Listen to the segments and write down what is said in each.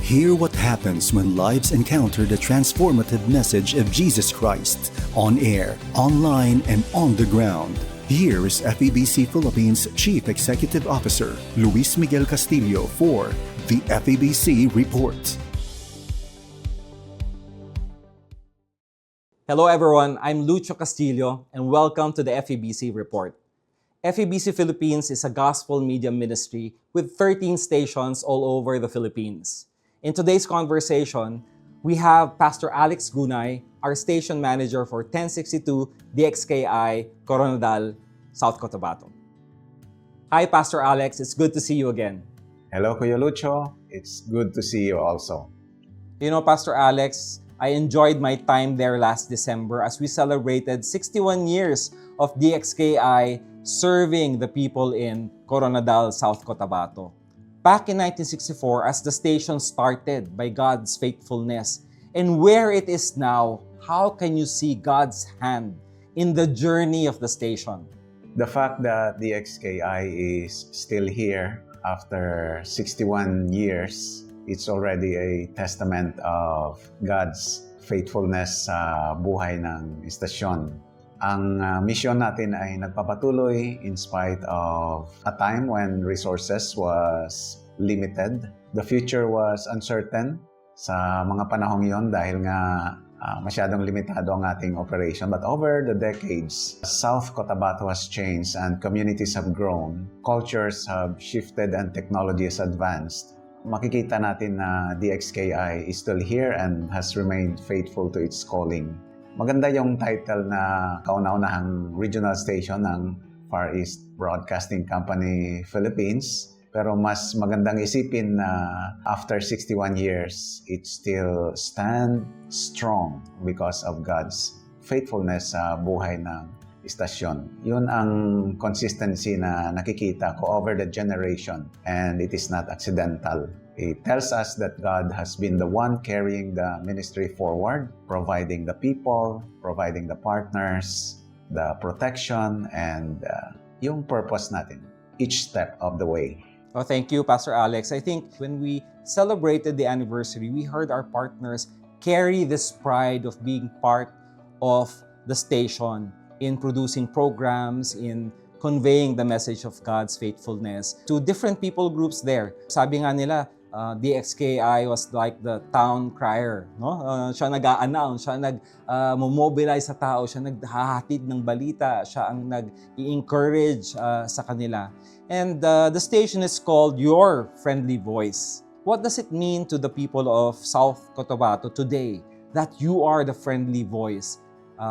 Hear what happens when lives encounter the transformative message of Jesus Christ on air, online, and on the ground. Here is FEBC Philippines Chief Executive Officer Luis Miguel Castillo for the FEBC Report. Hello everyone, I'm Lucho Castillo and welcome to the FEBC Report. FEBC Philippines is a gospel media ministry with 13 stations all over the Philippines. In today's conversation, we have Pastor Alex Gunay, our station manager for 1062 DXKI, Coronadal, South Cotabato. Hi Pastor Alex, it's good to see you again. Hello, Kuya Lucho. It's good to see you also. You know, Pastor Alex, I enjoyed my time there last December as we celebrated 61 years of DXKI serving the people in Coronadal, South Cotabato. Back in 1964, as the station started by God's faithfulness, and where it is now, how can you see God's hand in the journey of the station? The fact that the XKI is still here after 61 years, it's already a testament of God's faithfulness sa buhay ng istasyon. Ang mission natin ay nagpapatuloy in spite of a time when resources was limited. The future was uncertain sa mga panahong yon dahil nga masyadong limitado ang ating operation. But over the decades, South Cotabato has changed and communities have grown. Cultures have shifted and technology has advanced. Makikita natin na DXKI is still here and has remained faithful to its calling. Maganda yung title na kauna-unahang regional station ng Far East Broadcasting Company Philippines. Pero mas magandang isipin na after 61 years, it still stand strong because of God's faithfulness sa buhay ng istasyon. Yun ang consistency na nakikita ko over the generation, and it is not accidental. It tells us that God has been the one carrying the ministry forward, providing the people, providing the partners, the protection, and yung purpose natin, each step of the way. Oh, thank you, Pastor Alex. I think when we celebrated the anniversary, we heard our partners carry this pride of being part of the station in producing programs, in conveying the message of God's faithfulness to different people groups there. Sabi nga nila, DXKI was like the town crier, no? Siya nag-a-announce, siya nag-mobilize sa tao, siya naghahatid ng balita, siya ang nag-i-encourage sa kanila. And the station is called Your Friendly Voice. What does it mean to the people of South Cotabato today that you are the friendly voice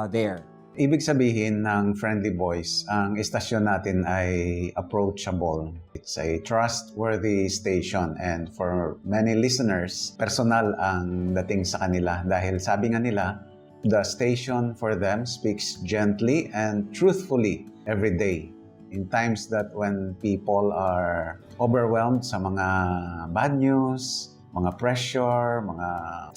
there? Ibig sabihin ng friendly voice, ang istasyon natin ay approachable. It's a trustworthy station, and for many listeners, personal ang dating sa kanila dahil sabi nga nila, the station for them speaks gently and truthfully every day. In times that when people are overwhelmed sa mga bad news, mga pressure, mga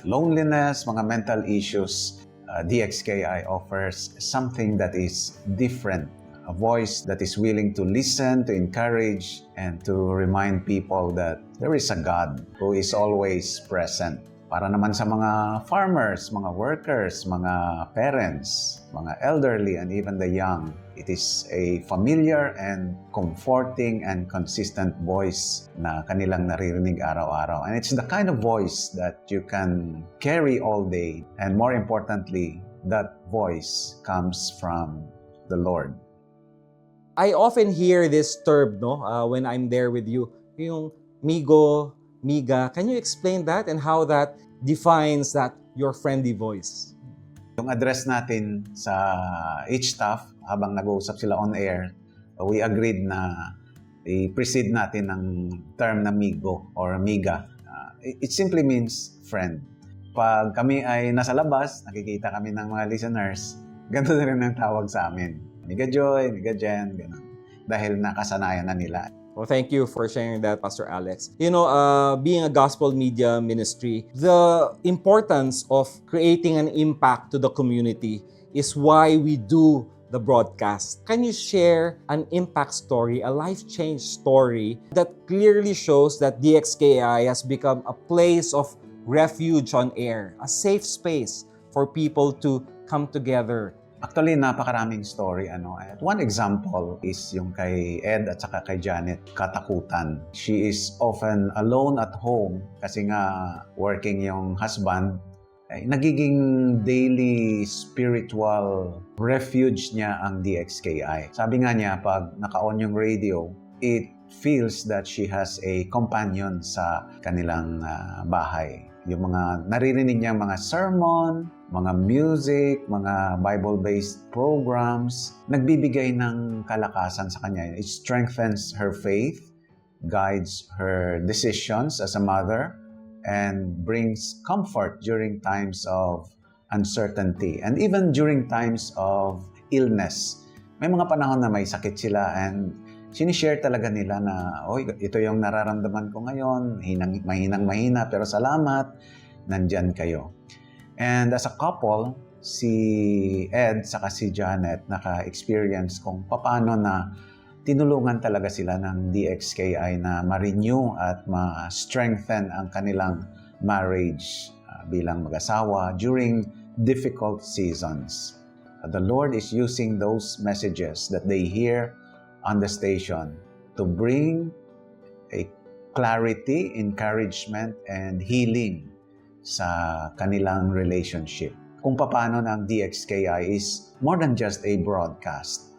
loneliness, mga mental issues, DXKI offers something that is different, a voice that is willing to listen, to encourage, and to remind people that there is a God who is always present. Para naman sa mga farmers, mga workers, mga parents, mga elderly, and even the young, it is a familiar and comforting and consistent voice na kanilang naririnig araw-araw. And it's the kind of voice that you can carry all day. And more importantly, that voice comes from the Lord. I often hear this term, when I'm there with you, yung migo, miga. Can you explain that and how that defines that your friendly voice? Yung address natin sa each staff habang nag-uusap sila on air, we agreed na i-precede natin ng term na migo or miga. It simply means friend. Pag kami ay nasa labas, nakikita kami ng mga listeners, ganito na rin ang tawag sa amin. Miga Joy, Miga Jen, gano'n. Dahil nakasanayan na nila. Well, thank you for sharing that, Pastor Alex. You know, being a gospel media ministry, the importance of creating an impact to the community is why we do the broadcast. Can you share an impact story, a life change story that clearly shows that DXKI has become a place of refuge on air, a safe space for people to come together? Actually, napakaraming story. At one example is yung kay Ed at saka kay Janet, katakutan. She is often alone at home kasi nga working yung husband. Nagiging daily spiritual refuge niya ang DXKI. Sabi nga niya, pag naka-on yung radio, it feels that she has a companion sa kanilang bahay. Yung mga naririnig niya mga sermon, mga music, mga Bible-based programs, nagbibigay ng kalakasan sa kanya. It strengthens her faith, guides her decisions as a mother, and brings comfort during times of uncertainty and even during times of illness. May mga panahon na may sakit sila and sinishare talaga nila na, ito yung nararamdaman ko ngayon, mahinang-mahina, pero salamat, nandyan kayo. And as a couple, si Ed saka si Janet naka-experience kung paano na tinulungan talaga sila ng DXKI na ma-renew at ma-strengthen ang kanilang marriage bilang mag-asawa during difficult seasons. The Lord is using those messages that they hear on the station to bring a clarity, encouragement, and healing sa kanilang relationship. Kung paano ng DXKI is more than just a broadcast.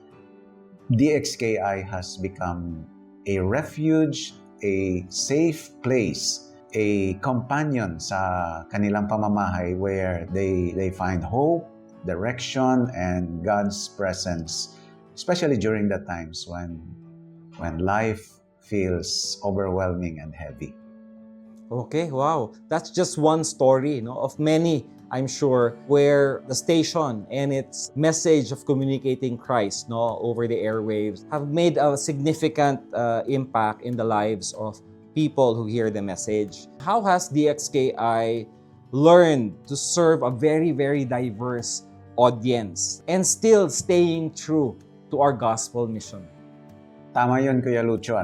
DXKI has become a refuge, a safe place, a companion sa kanilang pamamahay where they find hope, direction, and God's presence, especially during the times when life feels overwhelming and heavy. Okay, wow. That's just one story, of many, I'm sure, where the station and its message of communicating Christ, over the airwaves have made a significant impact in the lives of people who hear the message. How has DXKI learned to serve a very, very diverse audience and still staying true to our gospel mission? Tama yun, Kuya Lucho,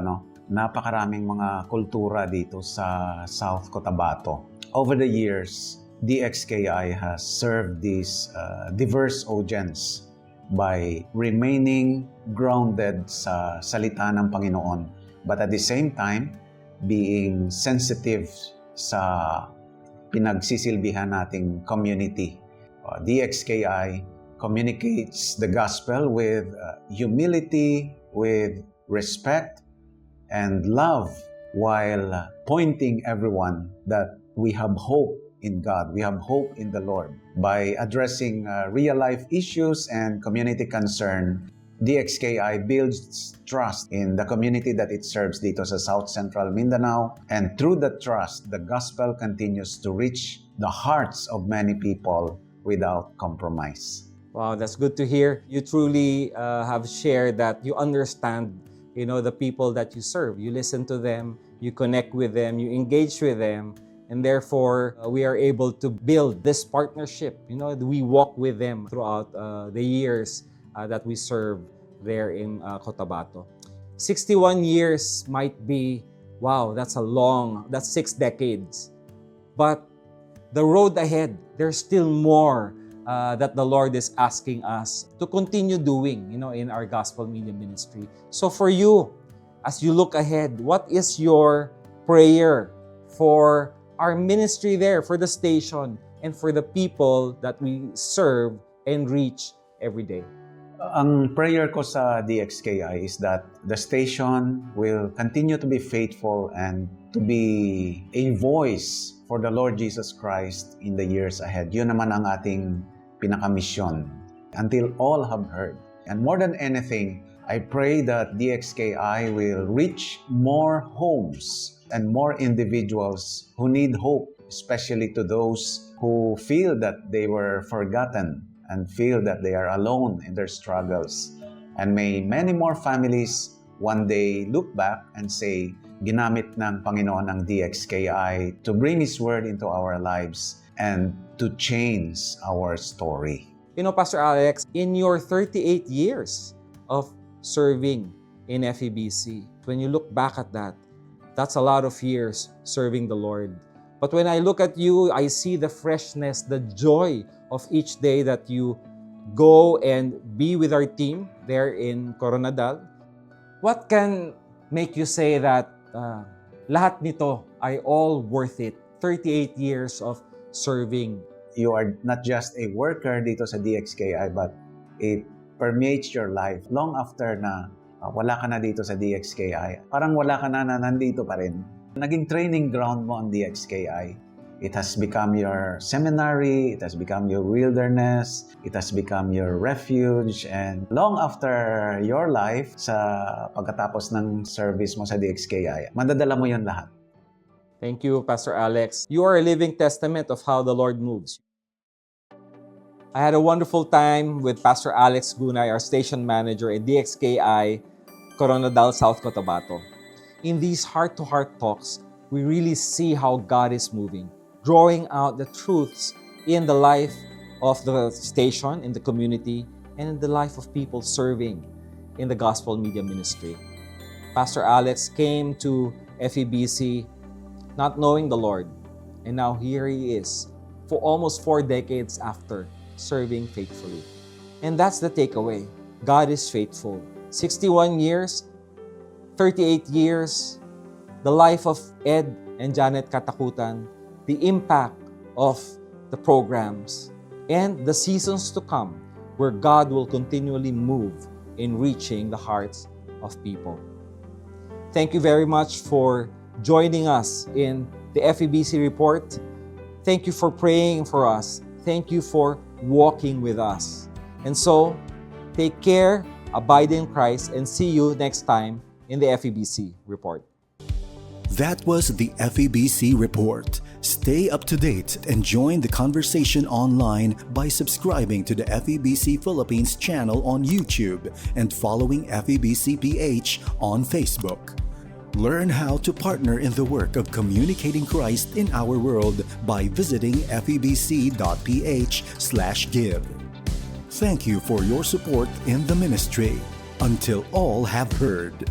Napakaraming mga kultura dito sa South Cotabato. Over the years, DXKI has served this diverse audience by remaining grounded sa salita ng Panginoon, but at the same time, being sensitive sa pinagsisilbihan nating community. DXKI communicates the gospel with humility, with respect, and love, while pointing everyone that we have hope in God, we have hope in the Lord. By addressing real-life issues and community concern, DXKI builds trust in the community that it serves dito sa South Central Mindanao, and through that trust, the gospel continues to reach the hearts of many people without compromise. Wow, that's good to hear. You truly have shared that you understand the people that you serve. You listen to them, you connect with them, you engage with them, and therefore we are able to build this partnership. We walk with them throughout the years that we serve there in Cotabato. 61 years might be, wow, that's 6 decades. But the road ahead, there's still more that the Lord is asking us to continue doing, in our gospel media ministry. So for you, as you look ahead, what is your prayer for our ministry there, for the station, and for the people that we serve and reach every day? Ang prayer ko sa DXKI is that the station will continue to be faithful and to be a voice for the Lord Jesus Christ in the years ahead. Yun naman ang ating pinakamisyon until all have heard. And more than anything, I pray that DXKI will reach more homes and more individuals who need hope, especially to those who feel that they were forgotten and feel that they are alone in their struggles. And may many more families one day look back and say, ginamit ng Panginoon ang DXKI to bring His Word into our lives and to change our story. You know, Pastor Alex, in your 38 years of serving in FEBC, when you look back at that, that's a lot of years serving the Lord. But when I look at you, I see the freshness, the joy of each day that you go and be with our team there in Coronadal. What can make you say that lahat nito ay all worth it? 38 years of serving. You are not just a worker dito sa DXKI, but it permeates your life. Long after na wala ka na dito sa DXKI, parang wala ka na nandito pa rin. Naging training ground mo ang DXKI. It has become your seminary, it has become your wilderness, it has become your refuge, and long after your life, sa pagkatapos ng service mo sa DXKI, madadala mo yun lahat. Thank you, Pastor Alex. You are a living testament of how the Lord moves. I had a wonderful time with Pastor Alex Gunay, our station manager at DXKI, Coronadal, South Cotabato. In these heart-to-heart talks, we really see how God is moving, drawing out the truths in the life of the station, in the community, and in the life of people serving in the gospel media ministry. Pastor Alex came to FEBC not knowing the Lord, and now here he is, for almost 4 decades after, serving faithfully. And that's the takeaway. God is faithful. 61 years, 38 years, the life of Ed and Janet Katakutan, the impact of the programs, and the seasons to come where God will continually move in reaching the hearts of people. Thank you very much for joining us in the FEBC Report. Thank you for praying for us. Thank you for walking with us. And so, take care, abide in Christ, and see you next time in the FEBC Report. That was the FEBC Report. Stay up to date and join the conversation online by subscribing to the FEBC Philippines channel on YouTube and following FEBC PH on Facebook. Learn how to partner in the work of communicating Christ in our world by visiting febc.ph/give. Thank you for your support in the ministry. Until all have heard.